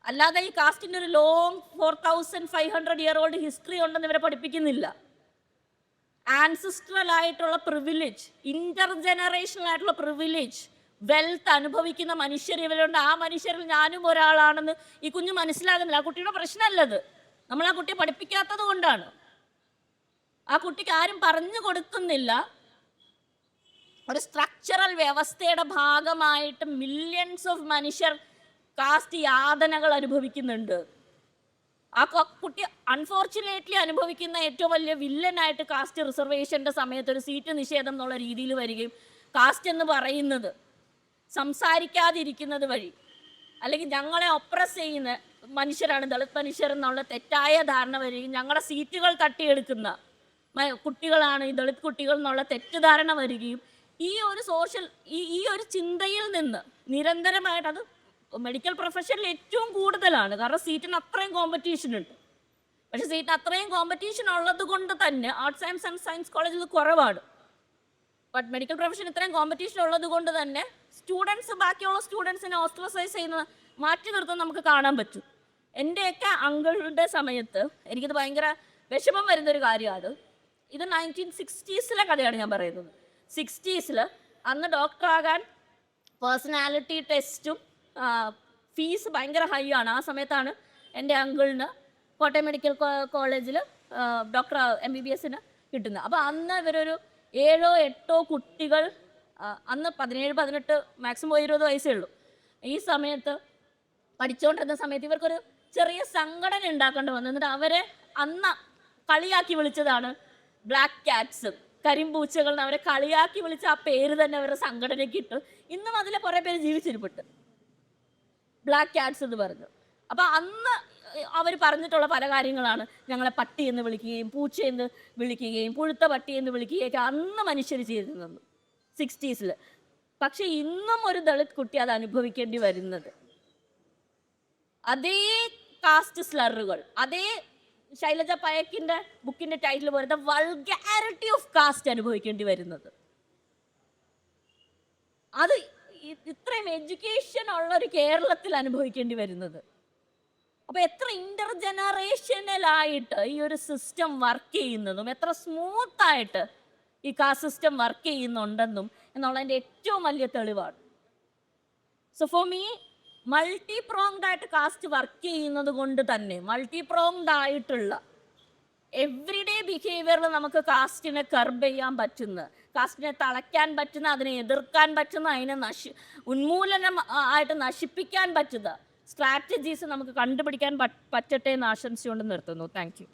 അല്ലാതെ ഈ കാസ്റ്റിൻ്റെ ഒരു ലോങ് 4500 ഇയർ ഓൾഡ് ഹിസ്റ്ററി ഉണ്ടെന്ന് ഇവരെ പഠിപ്പിക്കുന്നില്ല. ആൻസിസ്ട്രൽ ആയിട്ടുള്ള പ്രിവിലേജ്, ഇന്റർജനറേഷണൽ ആയിട്ടുള്ള പ്രിവിലേജ്, വെൽത്ത് അനുഭവിക്കുന്ന മനുഷ്യർ ഇവരുണ്ട്. ആ മനുഷ്യരിൽ ഞാനും ഒരാളാണെന്ന് ഈ കുഞ്ഞ് മനസ്സിലാകുന്നില്ല. ആ കുട്ടിയുടെ പ്രശ്നമല്ലത്, നമ്മൾ ആ കുട്ടിയെ പഠിപ്പിക്കാത്തത് കൊണ്ടാണ്. ആ കുട്ടിക്ക് ആരും പറഞ്ഞു കൊടുക്കുന്നില്ല. ഒരു സ്ട്രക്ചറൽ വ്യവസ്ഥയുടെ ഭാഗമായിട്ട് മില്യൺസ് ഓഫ് മനുഷ്യർ കാസ്റ്റ് യാതനകൾ അനുഭവിക്കുന്നുണ്ട്. ആ കുട്ടി അൺഫോർച്ചുനേറ്റ്ലി അനുഭവിക്കുന്ന ഏറ്റവും വലിയ വില്ലനായിട്ട് കാസ്റ്റ് റിസർവേഷൻ്റെ സമയത്ത് ഒരു സീറ്റ് നിഷേധം എന്നുള്ള രീതിയിൽ വരികയും കാസ്റ്റ് എന്ന് പറയുന്നത് സംസാരിക്കാതിരിക്കുന്നത് വഴി അല്ലെങ്കിൽ ഞങ്ങളെ ഒപ്രസ് ചെയ്യുന്ന മനുഷ്യരാണ് ദളിത് മനുഷ്യർ എന്നുള്ള തെറ്റായ ധാരണ വരികയും ഞങ്ങളുടെ സീറ്റുകൾ തട്ടിയെടുക്കുന്ന കുട്ടികളാണ് ഈ ദളിത് കുട്ടികൾ എന്നുള്ള തെറ്റിദ്ധാരണ വരികയും ഈ ഒരു ഈ ഒരു ചിന്തയിൽ നിന്ന് നിരന്തരമായിട്ട് അത് മെഡിക്കൽ പ്രൊഫഷനിൽ ഏറ്റവും കൂടുതലാണ്. കാരണം സീറ്റിന് അത്രയും കോമ്പറ്റീഷൻ ഉണ്ട്. പക്ഷെ സീറ്റിന് അത്രയും കോമ്പറ്റീഷൻ ഉള്ളത് കൊണ്ട് തന്നെ ആർട്സ് ആൻഡ് സയൻസ് കോളേജിൽ കുറവാണ്. ബട്ട് മെഡിക്കൽ പ്രൊഫഷൻ ഇത്രയും കോമ്പറ്റീഷൻ ഉള്ളത് കൊണ്ട് തന്നെ ബാക്കിയുള്ള സ്റ്റുഡൻസിനെ ഓസ്ട്രസൈസ് ചെയ്യുന്ന മാറ്റി നിർത്താൻ നമുക്ക് കാണാൻ പറ്റും. എൻ്റെയൊക്കെ അങ്കിളുടെ സമയത്ത് എനിക്കിത് ഭയങ്കര വിഷമം വരുന്നൊരു കാര്യമാണ്. ഇത് 1960s കഥയാണ് ഞാൻ പറയുന്നത്. 60s അന്ന് ഡോക്ടറാകാൻ പേഴ്സണാലിറ്റി ടെസ്റ്റും ഫീസ് ഭയങ്കര ഹൈ ആണ്. ആ സമയത്താണ് എൻ്റെ അങ്കിളിന് കോട്ടയം മെഡിക്കൽ കോളേജിൽ ഡോക്ടർ MBBS കിട്ടുന്നത്. അപ്പോൾ അന്ന് ഇവരൊരു 7-8 കുട്ടികൾ, അന്ന് 17-18 മാക്സിമം 20 വയസ്സേ ഉള്ളൂ. ഈ സമയത്ത് പഠിച്ചുകൊണ്ടിരുന്ന സമയത്ത് ഇവർക്കൊരു ചെറിയ സംഘടന ഉണ്ടാക്കേണ്ടി വന്നു. എന്നിട്ട് അവരെ അന്ന് കളിയാക്കി വിളിച്ചതാണ് ബ്ലാക്ക് ക്യാറ്റ്സ്, കരിമ്പൂച്ചകൾ. അവരെ കളിയാക്കി വിളിച്ച ആ പേര് തന്നെ അവരുടെ സംഘടനയ്ക്ക് ഇട്ടു. ഇന്നും അതിലെ കുറേ പേര് ജീവിച്ചിരിപ്പുണ്ട്, ബ്ലാക്ക് ക്യാറ്റ്സ് എന്ന് പറഞ്ഞു. അപ്പോൾ അന്ന് അവർ പറഞ്ഞിട്ടുള്ള പല കാര്യങ്ങളാണ്. ഞങ്ങളെ പട്ടി എന്ന് വിളിക്കുകയും പൂച്ചയെന്ന് വിളിക്കുകയും പുഴുത്ത പട്ടി എന്ന് വിളിക്കുകയൊക്കെ അന്ന് മനുഷ്യർ ചെയ്തിരുന്നു 60s. പക്ഷെ ഇന്നും ഒരു ദളിത് കുട്ടി അത് അനുഭവിക്കേണ്ടി വരുന്നത് അതേ കാസ്റ്റ് സ്ലറുകൾ, അതേ ശൈലജ പയക്കിൻ്റെ ബുക്കിൻ്റെ ടൈറ്റിൽ പോലെ ദ വൾഗാരിറ്റി ഓഫ് കാസ്റ്റ് അനുഭവിക്കേണ്ടി വരുന്നത്. അത് ഇത്രയും എഡ്യൂക്കേഷൻ ഉള്ള ഒരു കേരളത്തിൽ അനുഭവിക്കേണ്ടി വരുന്നത്. അപ്പോൾ എത്ര ഇന്റർജനറേഷനലായിട്ട് ഈ ഒരു സിസ്റ്റം വർക്ക് ചെയ്യുന്നതും എത്ര സ്മൂത്തായിട്ട് ഈ കാസ്റ്റ് സിസ്റ്റം വർക്ക് ചെയ്യുന്നുണ്ടെന്നും എന്നുള്ളതിൻ്റെ ഏറ്റവും വലിയ തെളിവാണ്. So for me multi pronged ആയിട്ട് കാസ്റ്റ് വർക്ക് ചെയ്യുന്നത് കൊണ്ട് തന്നെ മൾട്ടി പ്രോങ്ഡ് ആയിട്ടുള്ള എവ്രിഡേ ബിഹേവിയറിൽ നമുക്ക് കാസ്റ്റിനെ കർബ് ചെയ്യാൻ പറ്റുന്ന, കാസ്റ്റിനെ തളയ്ക്കാൻ പറ്റുന്ന, അതിനെ എതിർക്കാൻ പറ്റുന്ന, അതിനെ ഉന്മൂലനം ആയിട്ട് നശിപ്പിക്കാൻ പറ്റുന്ന സ്ട്രാറ്റജീസ് നമുക്ക് കണ്ടുപിടിക്കാൻ പറ്റട്ടെ എന്ന് ആശംസിച്ചുകൊണ്ട് നിർത്തുന്നു. Thank you.